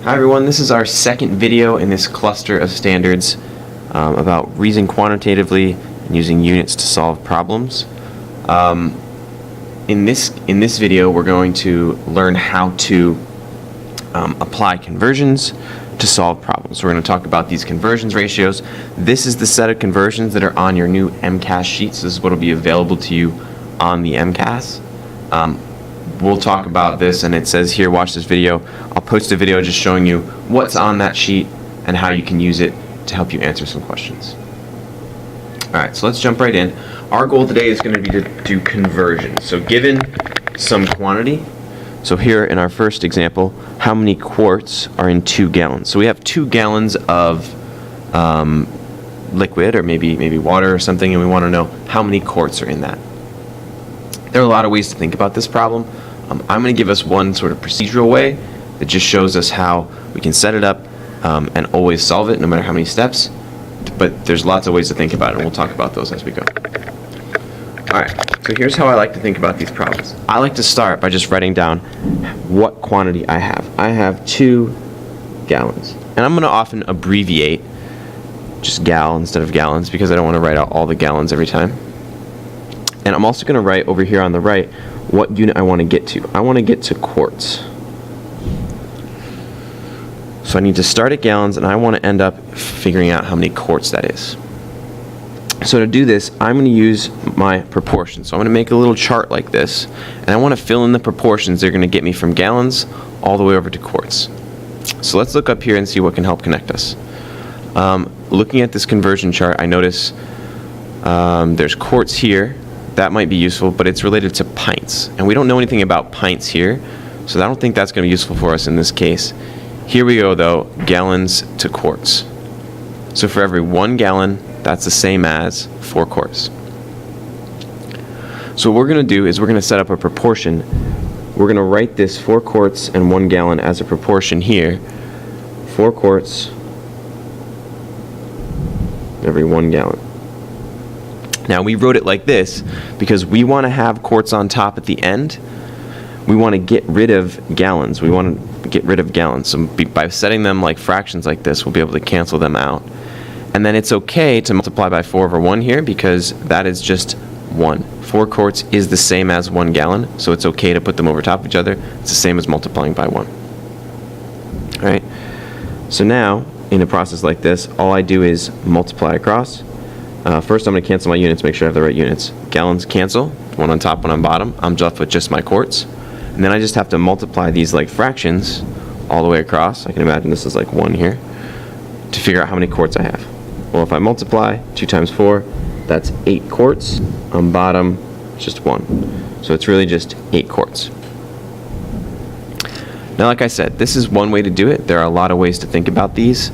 Hi everyone, this is our second video in this cluster of standards about reasoning quantitatively and using units to solve problems. In this video we're going to learn how to apply conversions to solve problems. We're going to talk about these conversions ratios. This is the set of conversions that are on your new MCAS sheets. This is what will be available to you on the MCAS. We'll talk about this, and it says here, watch this video. I'll post a video just showing you what's on that sheet and how you can use it to help you answer some questions. Alright, so let's jump right in. Our goal today is going to be to do conversions. So given some quantity, so here in our first example, how many quarts are in 2 gallons? So we have 2 gallons of liquid, or maybe water or something, and we want to know how many quarts are in that. There are a lot of ways to think about this problem. I'm going to give us one sort of procedural way that just shows us how we can set it up and always solve it no matter how many steps. But there's lots of ways to think about it, and we'll talk about those as we go. Alright, so here's how I like to think about these problems. I like to start by just writing down what quantity I have. I have 2 gallons. And I'm going to often abbreviate just gal instead of gallons because I don't want to write out all the gallons every time. And I'm also going to write over here on the right what unit I want to get to. I want to get to quarts. So I need to start at gallons, and I want to end up figuring out how many quarts that is. So to do this, I'm going to use my proportions. So I'm going to make a little chart like this, and I want to fill in the proportions that are going to get me from gallons all the way over to quarts. So let's look up here and see what can help connect us. Looking at this conversion chart, I notice there's quarts here. That might be useful, but it's related to pints. And we don't know anything about pints here, so I don't think that's going to be useful for us in this case. Here we go, though, gallons to quarts. So for every 1 gallon, that's the same as 4 quarts. So what we're going to do is we're going to set up a proportion. We're going to write this 4 quarts and 1 gallon as a proportion here. 4 quarts every 1 gallon. Now we wrote it like this because we want to have quarts on top at the end. We want to get rid of gallons. We want to get rid of gallons. So by setting them like fractions like this, we'll be able to cancel them out. And then it's okay to multiply by 4 over 1 here because that is just 1. 4 quarts is the same as 1 gallon, so it's okay to put them over top of each other. It's the same as multiplying by 1. Alright, so now in a process like this, all I do is multiply across. First I'm going to cancel my units, make sure I have the right units. Gallons cancel, 1 on top, 1 on bottom. I'm left with just my quarts. And then I just have to multiply these like fractions all the way across. I can imagine this is like 1 here, to figure out how many quarts I have. Well, if I multiply 2 times 4, that's 8 quarts. On bottom, just 1. So it's really just 8 quarts. Now, like I said, this is one way to do it. There are a lot of ways to think about these.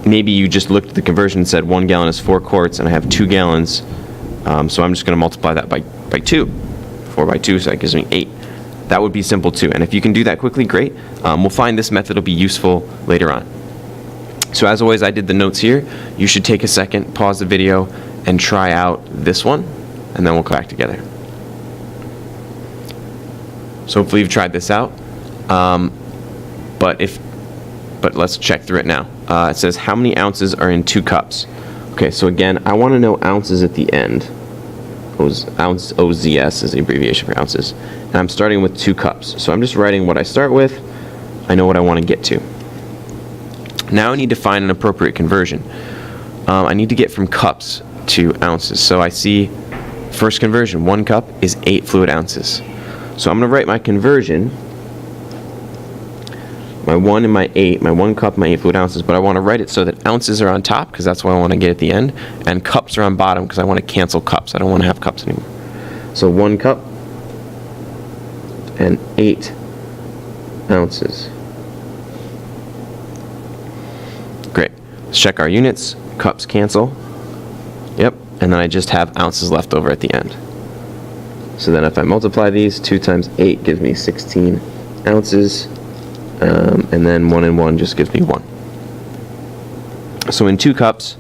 Maybe you just looked at the conversion and said 1 gallon is 4 quarts, and I have 2 gallons. So I'm just going to multiply that by 2. 4 by 2, so that gives me 8. That would be simple too. And if you can do that quickly, great. We'll find this method will be useful later on. So as always, I did the notes here. You should take a second, pause the video, and try out this one, and then we'll come back together. So hopefully you've tried this out. But let's check through it now. It says how many ounces are in 2 cups. Okay, so again, I want to know ounces at the end. OZS is the abbreviation for ounces. And I'm starting with 2 cups. So I'm just writing what I start with. I know what I want to get to. Now I need to find an appropriate conversion. I need to get from cups to ounces. So I see first conversion, 1 cup is 8 fluid ounces. So I'm going to write my conversion, my 1 and my 8, my 1 cup, my 8 fluid ounces, but I want to write it so that ounces are on top because that's what I want to get at the end, and cups are on bottom because I want to cancel cups. I don't want to have cups anymore. So 1 cup and 8 ounces. Great. Let's check our units. Cups cancel. Yep. And then I just have ounces left over at the end. So then if I multiply these, 2 times 8 gives me 16 ounces. And then 1 and 1 just gives me 1. So in 2 cups,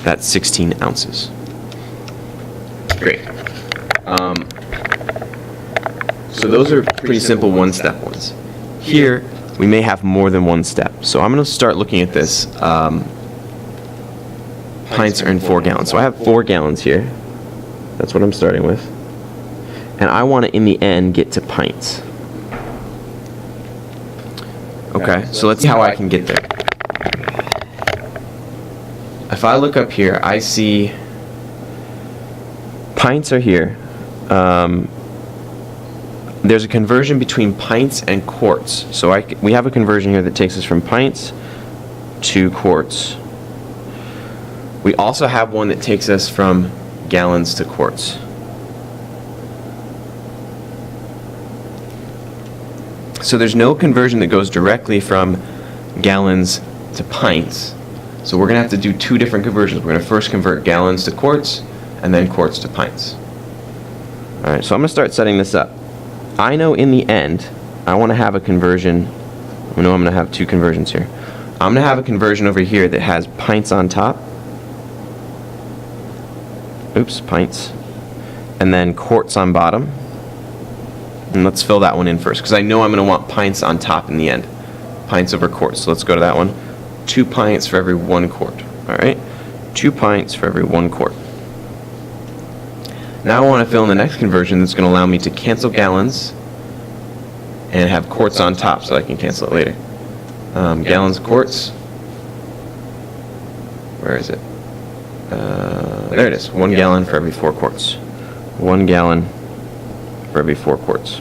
that's 16 ounces. Great. So those are pretty simple one-step ones. Here, we may have more than one step. So I'm going to start looking at this. Pints are in 4 gallons. So I have 4 gallons here. That's what I'm starting with. And I want to, in the end, get to pints. Okay, so let's see how I can get there. If I look up here, I see pints are here. There's a conversion between pints and quarts. So we have a conversion here that takes us from pints to quarts. We also have one that takes us from gallons to quarts. So there's no conversion that goes directly from gallons to pints. So we're going to have to do 2 different conversions. We're going to first convert gallons to quarts, and then quarts to pints. All right, so I'm going to start setting this up. I know in the end, I want to have a conversion. I know I'm going to have 2 conversions here. I'm going to have a conversion over here that has pints on top. Oops, pints. And then quarts on bottom. And let's fill that one in first, because I know I'm going to want pints on top in the end. Pints over quarts. So let's go to that one. 2 pints for every 1 quart. All right? 2 pints for every 1 quart. Now I want to fill in the next conversion that's going to allow me to cancel gallons and have quarts on top so I can cancel it later. Gallons, quarts. Where is it? There it is. 1 gallon for every 4 quarts. 1 gallon for every 4 quarts.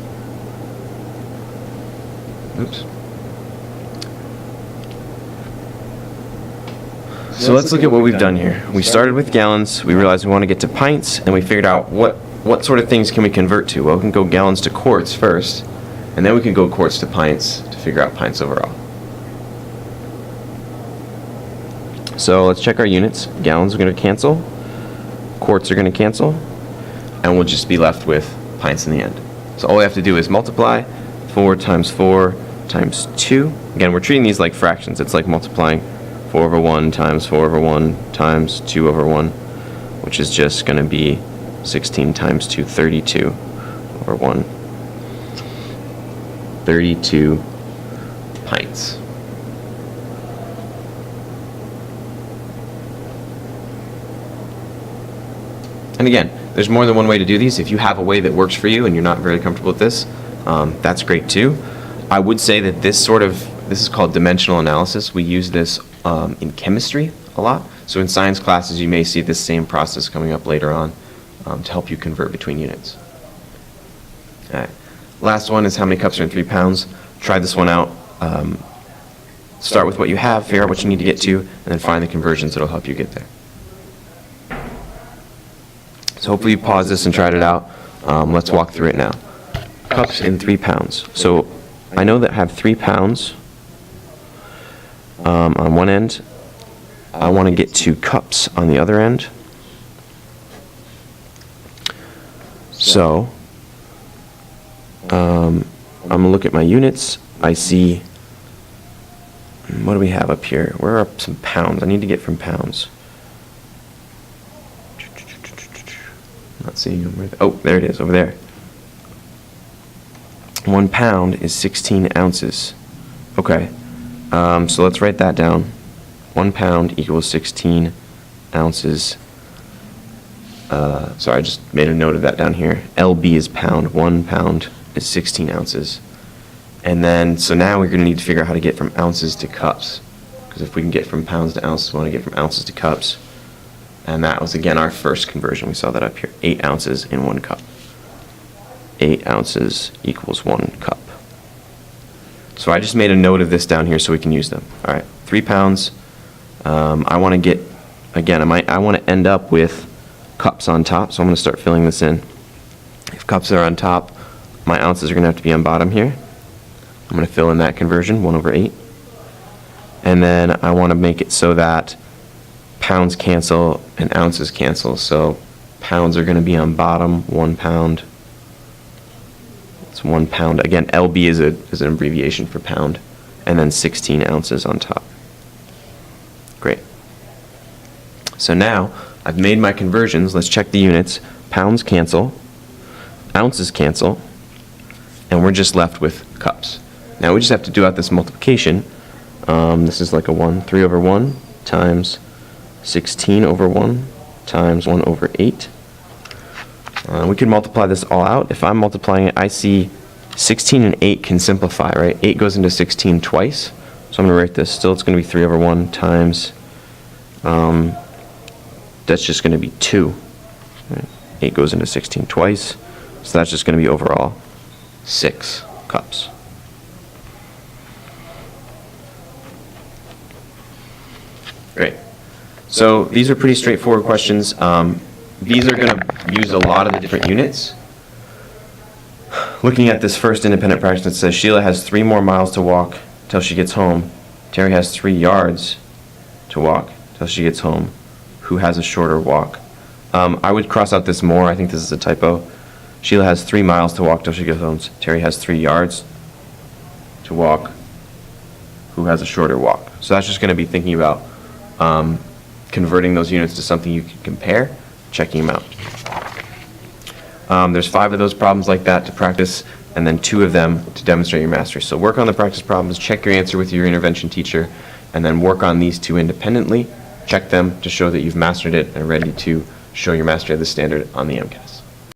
Oops. So let's look at what we've done here. We started with gallons, we realized we want to get to pints, and we figured out what sort of things can we convert to. Well, we can go gallons to quarts first, and then we can go quarts to pints to figure out pints overall. So let's check our units. Gallons are going to cancel, quarts are going to cancel, and we'll just be left with pints in the end. So all we have to do is multiply 4 times 4 times 2. Again, we're treating these like fractions. It's like multiplying 4 over 1 times 4 over 1 times 2 over 1, which is just going to be 16 times 2, 32 over 1. 32 pints. And again, there's more than one way to do these. If you have a way that works for you and you're not very comfortable with this, that's great too. I would say that this is called dimensional analysis. We use this in chemistry a lot. So in science classes, you may see this same process coming up later on to help you convert between units. All right. Last one is how many cups are in 3 pounds. Try this one out. Start with what you have, figure out what you need to get to, and then find the conversions that will help you get there. So hopefully you paused this and tried it out. Let's walk through it now. Cups in 3 pounds. So I know that I have 3 pounds on one end. I want to get to cups on the other end. So I'm going to look at my units. I see, what do we have up here? Where are some pounds? I need to get from pounds. Not seeing them. Oh, there it is, over there. 1 pound is 16 ounces. Okay, so let's write that down. 1 pound equals 16 ounces. Sorry, I just made a note of that down here. LB is pound. 1 pound is 16 ounces. And then, so now we're going to need to figure out how to get from ounces to cups. Because if we can get from pounds to ounces, we want to get from ounces to cups. And that was, again, our first conversion. We saw that up here. 8 ounces in 1 cup. 8 ounces equals 1 cup. So I just made a note of this down here so we can use them. All right, 3 pounds. I want to get, again, I want to end up with cups on top, so I'm going to start filling this in. If cups are on top, my ounces are going to have to be on bottom here. I'm going to fill in that conversion, 1 over 8. And then I want to make it so that pounds cancel and ounces cancel. So pounds are going to be on bottom, 1 pound. It's 1 pound. Again, LB is an abbreviation for pound. And then 16 ounces on top. Great. So now I've made my conversions. Let's check the units. Pounds cancel, ounces cancel, and we're just left with cups. Now we just have to do out this multiplication. This is like a 1, 3 over 1 times 16 over 1 times 1 over 8. We can multiply this all out. If I'm multiplying it, I see 16 and 8 can simplify, right? 8 goes into 16 twice. So I'm going to write this. Still, it's going to be 3 over 1 times, that's just going to be 2. Right? 8 goes into 16 twice. So that's just going to be overall 6 cups. Great. So these are pretty straightforward questions. These are going to use a lot of the different units. Looking at this first independent practice, it says Sheila has 3 more miles to walk till she gets home. Terry has 3 yards to walk till she gets home. Who has a shorter walk? I would cross out this more. I think this is a typo. Sheila has 3 miles to walk till she gets home. Terry has 3 yards to walk. Who has a shorter walk? So that's just going to be thinking about converting those units to something you can compare, checking them out. There's 5 of those problems like that to practice, and then 2 of them to demonstrate your mastery. So work on the practice problems, check your answer with your intervention teacher, and then work on these 2 independently. Check them to show that you've mastered it and are ready to show your mastery of the standard on the MCAS.